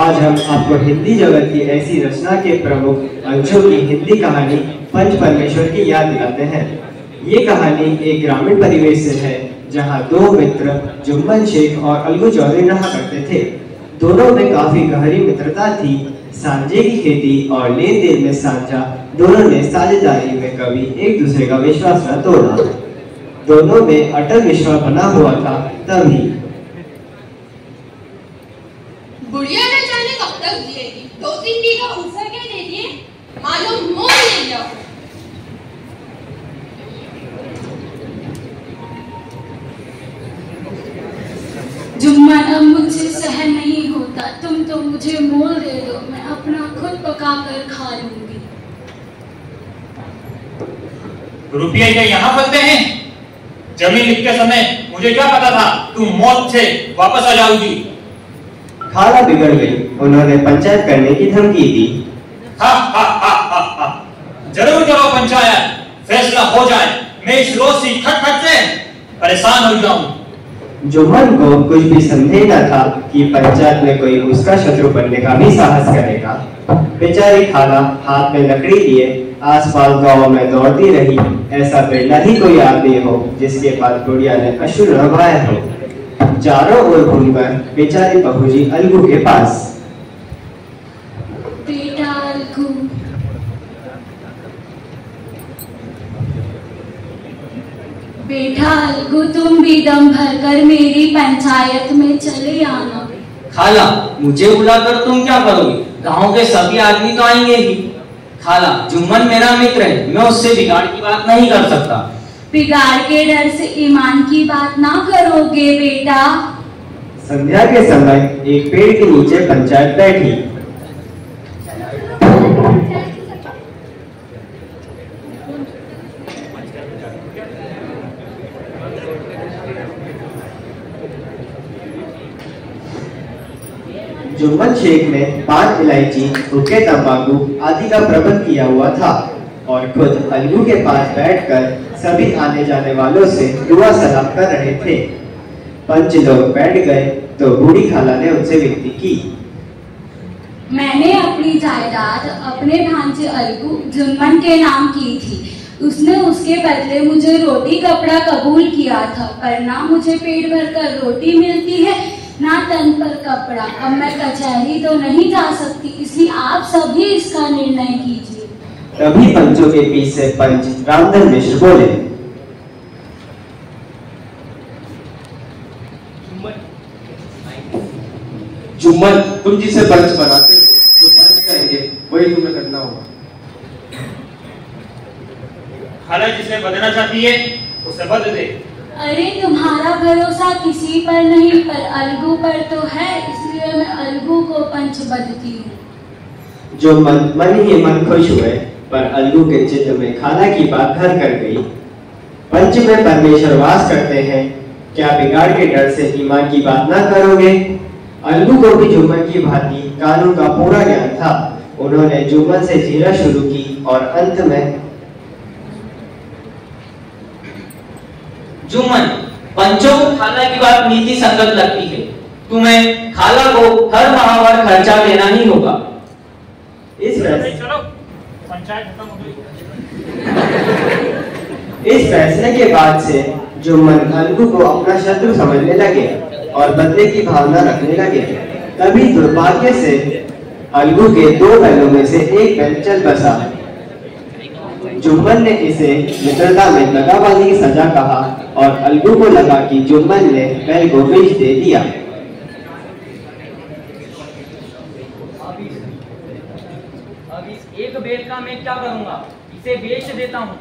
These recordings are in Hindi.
आज हम आपको हिंदी जगत की ऐसी रचना के प्रमुख अंशों की हिंदी कहानी पंच परमेश्वर की याद दिलाते हैं। ये कहानी एक ग्रामीण परिवेश से है, जहाँ दो मित्र जुम्मन शेख और अलगू चौधरी रहा करते थे। दोनों में काफी गहरी मित्रता थी। सांझे की खेती और लेन देन में साझा दोनों ने साझेदारी में कभी एक दूसरे का विश्वास न तोड़ा। दोनों में अटल विश्वास बना हुआ था। तभी बुढ़िया न जाने कब तक जिएगी। 2-3 बीघा ऊसर के दे दिए, मालूम मोल ले लिया। जुम्मन, अब मुझसे सहन नहीं होता। तुम तो मुझे मोल दे दो, मैं अपना खुद पका कर खा लूंगी। रुपये क्या यहाँ फलते हैं? जमीन लिखते समय मुझे क्या पता था तुम मौत से वापस आ जाओगी। खाला बिगड़ गई। उन्होंने पंचायत करने की धमकी दी। हा हा हा हा हा। जरूर करो पंचायत, फैसला हो जाए। मैं इस रोज से खट से परेशान हो जाऊं। जुम्मन को कुछ भी संदेह न था कि पंचायत में कोई उसका शत्रु बनने का भी साहस करेगा। बेचारी खाला हाथ में लकड़ी लिए आसपास गांव में दौड़ती रही। ऐसा बिरला ही कोई आदमी हो जिसके पास बुढ़िया ने अश्रु बहाया हो। चारों ओर घूमकर बेचारी बहूजी अलगू के पास। बेटा अलगू, बेटा अलगू, तुम भी दम भरकर मेरी पंचायत में चले आना। खाला, मुझे बुलाकर तुम क्या करोगी? गांव के सभी आदमी तो आएंगे ही। खाला, जुम्मन मेरा मित्र है, मैं उससे बिगाड़ की बात नहीं कर सकता। बिगाड़ के डर से ईमान की बात ना करोगे बेटा। संध्या के समय एक पेड़ के नीचे पंचायत बैठी। जुम्मन शेख ने पान, इलायची, हुक्के, तंबाकू आदि का प्रबंध किया हुआ था और खुद अलगू के पास बैठकर सभी आने जाने वालों से दुआ सलाम कर रहे थे। पंच लोग बैठ गए तो बूढ़ी खाला ने उनसे विनती की। मैंने अपनी जायदाद अपने भांजे अलगू जुम्मन के नाम की थी। उसने उसके बदले मुझे रोटी कपड़ा कबूल किया था, पर ना मुझे पेट भरकर रोटी मिलती है, ना तन पर कपड़ा। अब मैं कचहरी तो नहीं जा सकती, इसलिए आप सभी इसका निर्णय कीजिए। तभी पंचों के बीच से पंच रामधन मिश्र बोले। जुम्मन, तुम जिसे पंच बनाते हो, जो पंच कहेंगे वही तुम्हें करना होगा। खाला जिसे बदलना चाहती है उसे बदल दे। अरे तुम्हारा भरोसा किसी पर नहीं, पर अलगू पर तो है, इसलिए मैं अलगू को पंच बदती हूँ। जो मन ही मन खुश हुए, पर अलगू के चित्त में खाला की बात घर कर गई। पंच में परमेश्वर वास करते हैं, क्या बिगाड़ के डर से ईमान की बात ना करोगे? अलगू को भी जुम्मन की भांति कानून का पूरा ज्ञान था। उन्होंने जुम्मन से जीना शुरू की और अंत में जुम्मन, पंचों को खाला की बात नीति संगत लगती है। तुम्हें खाला को हर माहवार खर्चा देना ही होगा। इस फैसले के बाद से जुम्मन अलगू को अपना शत्रु समझने लगे और बदले की भावना रखने लगे। तभी दुर्भाग्य से अलगू के 2 बैलों में से एक बैल चल बसा। जुम्मन ने इसे मित्रता में दगाबाजी की सजा कहा और अलगू को लगा कि जुम्मन ने बैल को बेच दे दिया। अब इस एक बैल का मैं क्या करूंगा? इसे बेच देता हूँ।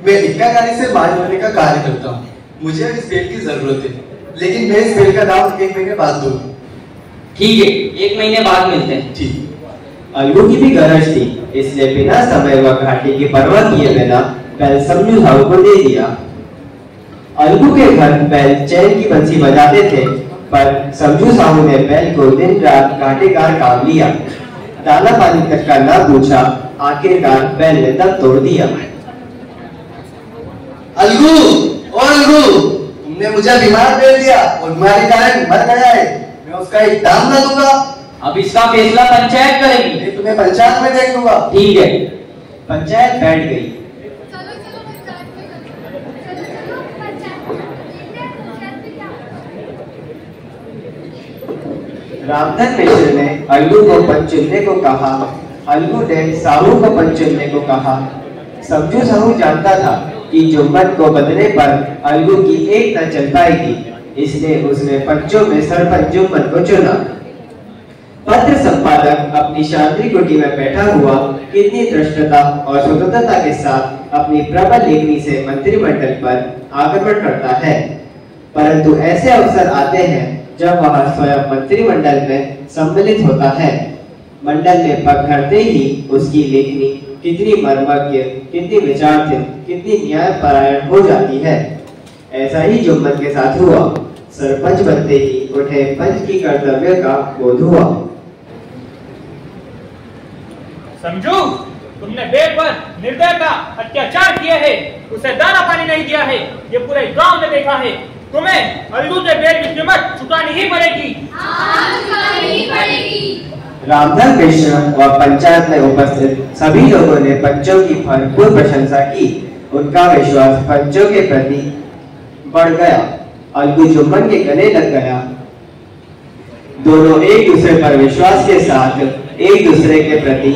मैं इक्कागारी से माल होने का कार्य करता हूँ। मुझे इस बैल की जरूरत है, लेकिन मैं इस बैल का दाम 1 महीने बाद दूंगा। ठीक है, 1 महीने बाद मिलते हैं। ठीक। अलगू की भी गरज थी, इसलिए बिना समय व घाटे की परवाह किए बिना बैल समझू साहू को दे दिया। अलगू के घर बैल चैन की बंसी बजाते थे, पर समझू साहू ने बैल को दिन रात घाटेकार काम लिया। दाना पानी तक का ना पूछा, आखिरकार बैल ने दम तोड़ दिया। अलगू, ओ अलगू, तुमने उसने मुझे बीमार भेज दिया और बीमारी के कारण मर गया है। मैं उसका एक दाम न दूंगा। अब इसका फैसला पंचायत करेगी। मैं तुम्हें पंचायत में देख लूंगा। ठीक है। पंचायत बैठ गई। चलो चलो पंचायत में चलो चलो पंचायत में। रामधन मिश्र ने अलगू को पंच चुनने को कहा। अलगू ने साहू को पंच चुनने को कहा। समझू साहू जानता था कि जुम्मन को बदलने पर अलगू की एक न चल पाएगी, इसलिए उसने पंचों में सरपंच जुम्मन को चुना। पत्र संपादक अपनी शांति कुटी में बैठा हुआ कितनी धृष्टता और स्वतंत्रता के साथ अपनी प्रबल लेखनी से मंत्रिमंडल पर आक्रमण करता है, परंतु ऐसे अवसर आते हैं जब वह स्वयं मंत्रिमंडल में सम्मिलित होता है। मंडल में पकड़ते ही उसकी लेखनी कितनी मर्मज्ञ, कितनी विचारधीन, कितनी न्यायपरायण हो जाती है। ऐसा ही जुम्मन के साथ हुआ। सरपंच बनते ही उन्हें पंच की कर्तव्य का बोध हुआ। समझू, तुमने बेट पर निर्दय का अत्याचार किया है, उसे दाना पानी नहीं दिया है, ये पूरे गांव ने देखा है। तुम्हें अलगू से बेट की कीमत चुकानी ही पड़ेगी। चुकानी ही पड़ेगी। रामधन मिश्र और पंचायत में उपस्थित सभी लोगों ने पंचों की भरपूर प्रशंसा की। उनका विश्वास पंचों के प्रति बढ़ गया। अलगू जुम्मन के गले लग गया। दोनों एक दूसरे पर विश्वास के साथ एक दूसरे के प्रति